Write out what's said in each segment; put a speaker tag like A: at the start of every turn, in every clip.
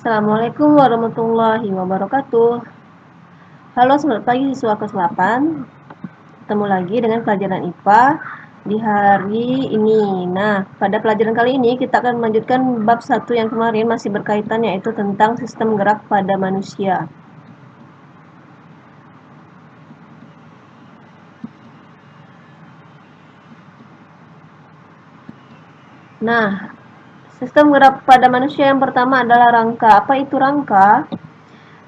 A: Assalamualaikum warahmatullahi wabarakatuh. Halo, selamat pagi siswa kelas 8. Ketemu lagi dengan pelajaran IPA di hari ini. Nah, pada pelajaran kali ini kita akan melanjutkan bab 1 yang kemarin masih berkaitan, yaitu tentang sistem gerak pada manusia. Nah, sistem gerak pada manusia yang pertama adalah rangka. Apa itu rangka?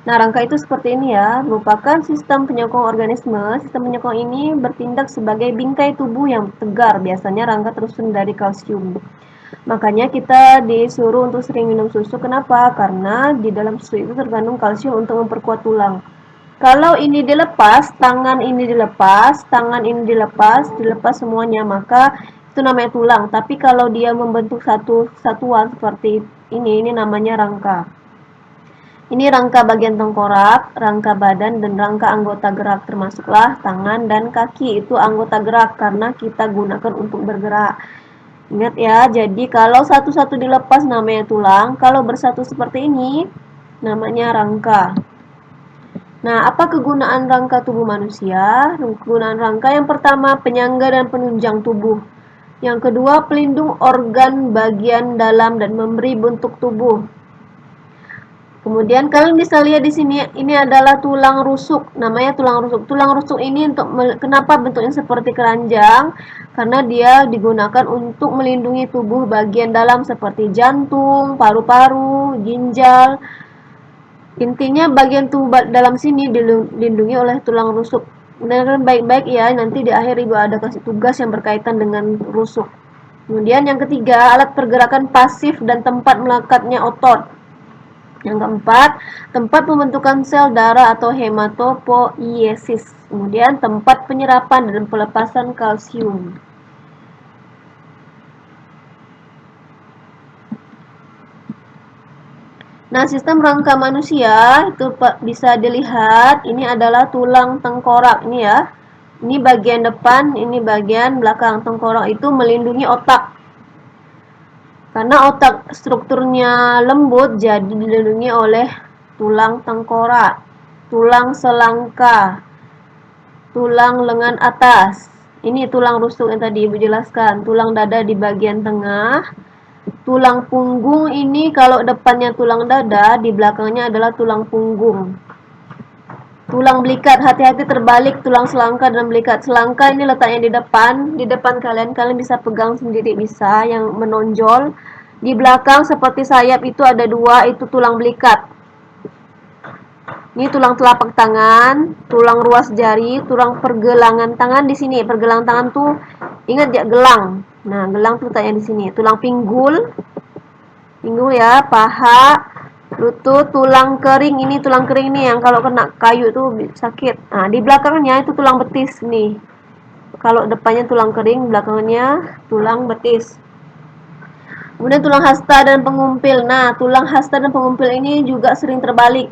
A: Nah, rangka itu seperti ini ya, merupakan sistem penyokong organisme. Sistem penyokong ini bertindak sebagai bingkai tubuh yang tegar, biasanya rangka tersusun dari kalsium. Makanya kita disuruh untuk sering minum susu. Kenapa? Karena di dalam susu itu terkandung kalsium untuk memperkuat tulang. Kalau ini dilepas, tangan ini dilepas semuanya, maka itu namanya tulang. Tapi kalau dia membentuk satu satuan seperti ini namanya rangka. Ini rangka bagian tengkorak, rangka badan, dan rangka anggota gerak, termasuklah tangan dan kaki. Itu anggota gerak karena kita gunakan untuk bergerak. Ingat ya, jadi kalau satu-satu dilepas namanya tulang, kalau bersatu seperti ini namanya rangka. Nah, apa kegunaan rangka tubuh manusia? Kegunaan rangka yang pertama, penyangga dan penunjang tubuh. Yang kedua, pelindung organ bagian dalam dan memberi bentuk tubuh. Kemudian kalian bisa lihat di sini, ini adalah tulang rusuk, namanya tulang rusuk. Tulang rusuk ini kenapa bentuknya seperti keranjang? Karena dia digunakan untuk melindungi tubuh bagian dalam seperti jantung, paru-paru, ginjal. Intinya bagian tubuh dalam sini dilindungi oleh tulang rusuk. Dengarkan baik-baik ya, nanti di akhir ibu ada kasih tugas yang berkaitan dengan rusuk. Kemudian yang ketiga, alat pergerakan pasif dan tempat melekatnya otot. Yang keempat, tempat pembentukan sel darah atau hematopoiesis. Kemudian tempat penyerapan dan pelepasan kalsium. Nah, sistem rangka manusia itu bisa dilihat, ini adalah tulang tengkorak ini ya. Ini bagian depan, ini bagian belakang. Tengkorak itu melindungi otak. Karena otak strukturnya lembut, jadi dilindungi oleh tulang tengkorak, tulang selangka, tulang lengan atas. Ini tulang rusuk yang tadi ibu jelaskan. Tulang dada di bagian tengah. Tulang punggung ini kalau depannya tulang dada, di belakangnya adalah tulang punggung. Tulang belikat, hati-hati terbalik tulang selangka dan belikat. Selangka ini letaknya di depan kalian bisa pegang sendiri bisa, yang menonjol. Di belakang seperti sayap itu ada dua, itu tulang belikat. Ini tulang telapak tangan, tulang ruas jari, tulang pergelangan tangan di sini. Pergelangan tangan tuh ingat ya, gelang. Nah, gelang tuh letaknya di sini. Tulang pinggul. Pinggul ya, paha, lutut, tulang kering. Ini tulang kering nih yang kalau kena kayu tuh sakit. Nah, di belakangnya itu tulang betis nih. Kalau depannya tulang kering, belakangnya tulang betis. Kemudian tulang hasta dan pengumpil. Nah, tulang hasta dan pengumpil ini juga sering terbalik.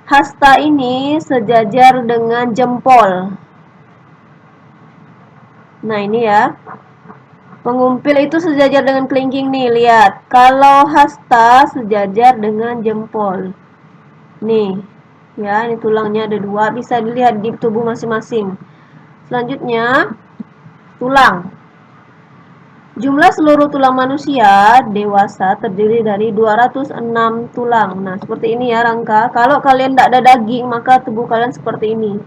A: Hasta ini sejajar dengan jempol. Nah, ini ya. Pengumpil itu sejajar dengan kelingking nih, lihat. Kalau hasta sejajar dengan jempol. Nih, ya, ini tulangnya ada dua, bisa dilihat di tubuh masing-masing. Selanjutnya, tulang. Jumlah seluruh tulang manusia dewasa terdiri dari 206 tulang. Nah, seperti ini ya rangka. Kalau kalian tidak ada daging, maka tubuh kalian seperti ini.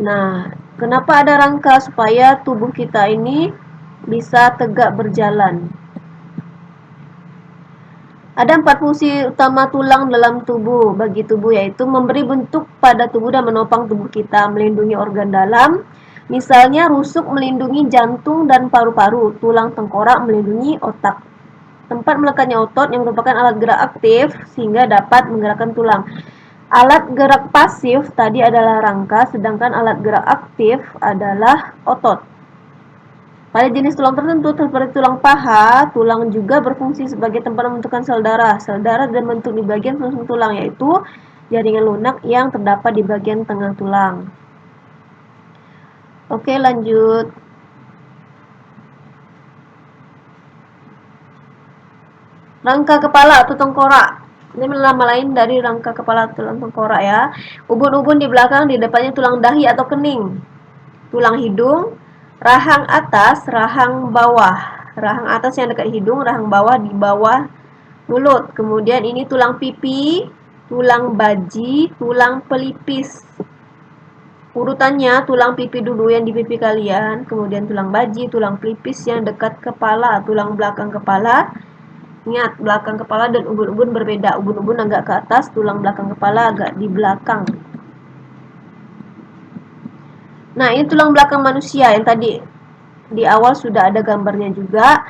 A: Nah, kenapa ada rangka? Supaya tubuh kita ini bisa tegak berjalan. Ada 4 fungsi utama tulang dalam tubuh bagi tubuh, yaitu memberi bentuk pada tubuh dan menopang tubuh kita, melindungi organ dalam. Misalnya rusuk melindungi jantung dan paru-paru, tulang tengkorak melindungi otak. Tempat melekatnya otot yang merupakan alat gerak aktif sehingga dapat menggerakkan tulang. Alat gerak pasif tadi adalah rangka, sedangkan alat gerak aktif adalah otot. Pada jenis tulang tertentu seperti tulang paha, tulang juga berfungsi sebagai tempat pembentukan sel darah. Sel darah dan bentuk di bagian susun tulang, yaitu jaringan lunak yang terdapat di bagian tengah tulang. Oke, lanjut. Rangka kepala atau tengkorak. Ini nama lain dari rangka kepala tulang tengkorak ya. Ubun-ubun di belakang, di depannya tulang dahi atau kening. Tulang hidung, rahang atas, rahang bawah. Rahang atas yang dekat hidung, rahang bawah di bawah mulut. Kemudian ini tulang pipi, tulang baji, tulang pelipis. Urutannya tulang pipi dulu yang di pipi kalian, kemudian tulang baji, tulang pelipis yang dekat kepala, tulang belakang kepala. Ingat, belakang kepala dan ubun-ubun berbeda. Ubun-ubun agak ke atas, tulang belakang kepala agak di belakang. Nah, ini tulang belakang manusia yang tadi di awal sudah ada gambarnya juga.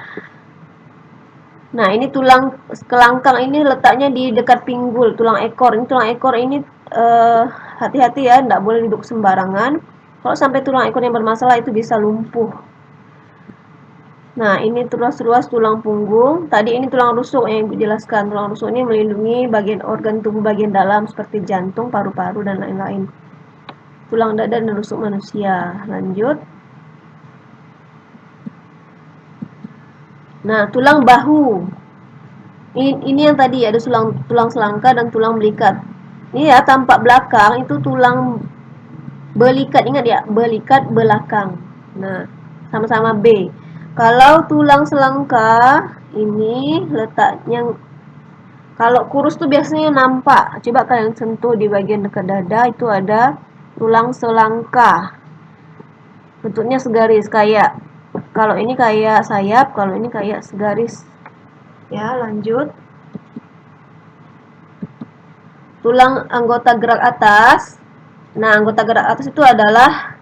A: Nah, ini tulang kelangkang ini letaknya di dekat pinggul, tulang ekor. Ini tulang ekor ini hati-hati ya, tidak boleh duduk sembarangan. Kalau sampai tulang ekornya bermasalah itu bisa lumpuh. Nah, ini ruas-ruas tulang punggung. Tadi ini tulang rusuk yang Ibu jelaskan. Tulang rusuk ini melindungi bagian organ tubuh bagian dalam seperti jantung, paru-paru, dan lain-lain. Tulang dada dan rusuk manusia. Lanjut. Nah, tulang bahu. Ini yang tadi ada tulang selangka dan tulang belikat. Ini ya, tampak belakang itu tulang belikat. Ingat ya, belikat belakang. Nah, sama-sama B. Kalau tulang selangka ini letaknya, kalau kurus tuh biasanya nampak. Coba kalian sentuh di bagian dekat dada, itu ada tulang selangka. Bentuknya segaris, kayak kalau ini kayak sayap, kalau ini kayak segaris. Ya, lanjut. Tulang anggota gerak atas. Nah, anggota gerak atas itu adalah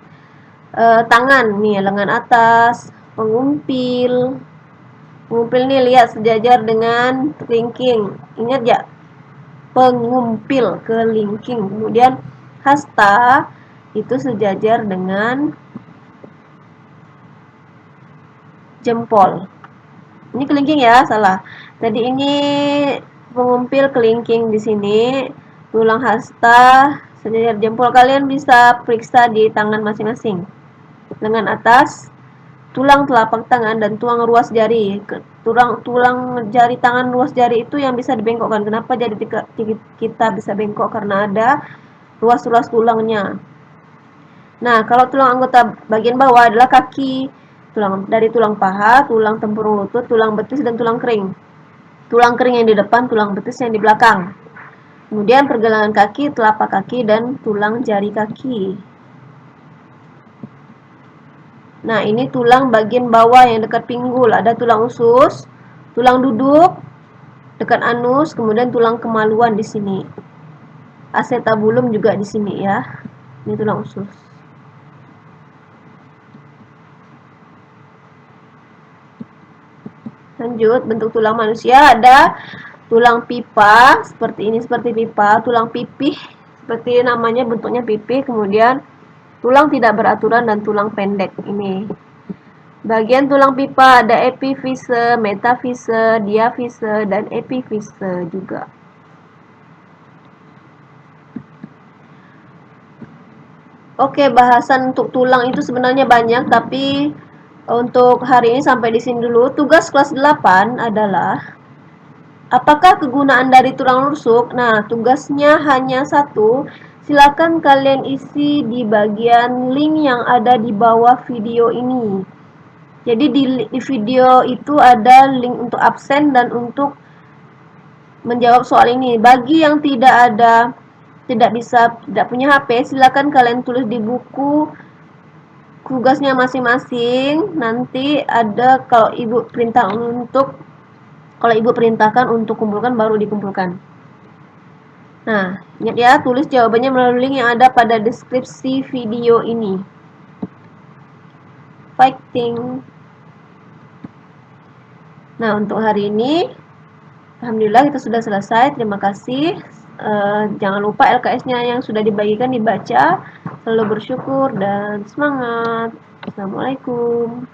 A: tangan nih, lengan atas, pengumpil. Pengumpil nih lihat sejajar dengan kelingking. Ingat ya? Pengumpil, kelingking. Kemudian hasta itu sejajar dengan jempol. Ini kelingking ya, salah. Tadi ini pengumpil, kelingking di sini. Tulang hasta sejajar jempol. Kalian bisa periksa di tangan masing-masing. Lengan atas, tulang telapak tangan dan tulang ruas jari. Tulang jari tangan ruas jari itu yang bisa dibengkokkan. Kenapa jadi kita bisa bengkok? Karena ada ruas-ruas tulangnya. Nah, kalau tulang anggota bagian bawah adalah kaki. Dari tulang paha, tulang tempurung lutut, tulang betis, dan tulang kering. Tulang kering yang di depan, tulang betis yang di belakang. Kemudian pergelangan kaki, telapak kaki, dan tulang jari kaki. Nah, ini tulang bagian bawah yang dekat pinggul. Ada tulang usus, tulang duduk dekat anus, kemudian tulang kemaluan di sini. Acetabulum juga di sini ya. Ini tulang usus. Lanjut, bentuk tulang manusia ada tulang pipa, seperti ini, seperti pipa, tulang pipih, seperti namanya bentuknya pipih, kemudian tulang tidak beraturan dan tulang pendek. Ini bagian tulang pipa ada epifise, metafise, diafise, dan epifise juga. Oke, bahasan untuk tulang itu sebenarnya banyak, tapi untuk hari ini sampai di sini dulu. Tugas kelas 8 adalah apakah kegunaan dari tulang rusuk? Nah, tugasnya hanya satu. Silakan kalian isi di bagian link yang ada di bawah video ini. Jadi di video itu ada link untuk absen dan untuk menjawab soal ini. Bagi yang tidak punya HP, silakan kalian tulis di buku tugasnya masing-masing. Nanti ada kalau ibu perintahkan untuk kumpulkan, baru dikumpulkan. Nah, ingat ya, tulis jawabannya melalui link yang ada pada deskripsi video ini. Fighting. Nah, untuk hari ini alhamdulillah kita sudah selesai. Terima kasih. Jangan lupa LKS-nya yang sudah dibagikan dibaca. Selalu bersyukur dan semangat. Assalamualaikum.